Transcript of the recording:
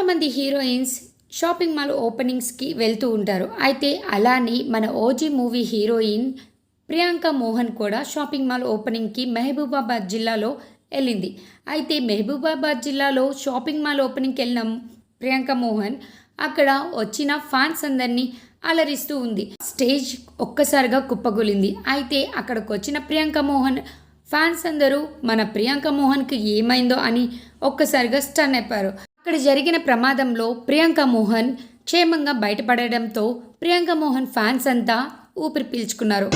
చాలామంది heroines shopping mall ఓపెనింగ్స్కి వెళ్తూ ఉంటారు. అయితే అలానే మన OG movie heroine Priyanka Mohan కూడా షాపింగ్ మాల్ ఓపెనింగ్కి మహబూబాబాద్ జిల్లాలో వెళ్ళింది. అయితే మహబూబాబాద్ జిల్లాలో షాపింగ్ మాల్ ఓపెనింగ్కి వెళ్ళిన ప్రియాంక మోహన్ అక్కడ వచ్చిన ఫ్యాన్స్ అందరినీ అలరిస్తూ ఉంది. స్టేజ్ ఒక్కసారిగా కుప్పగొలింది. అయితే అక్కడికి వచ్చిన ప్రియాంక మోహన్ ఫ్యాన్స్ అందరూ మన ప్రియాంక మోహన్కి ఏమైందో అని ఒక్కసారిగా స్టన్ అయిపోయారు. అక్కడ జరిగిన ప్రమాదంలో ప్రియాంక మోహన్ క్షేమంగా బయటపడడంతో ప్రియాంక మోహన్ ఫ్యాన్స్ అంతా ఊపిరి పీల్చుకున్నారు.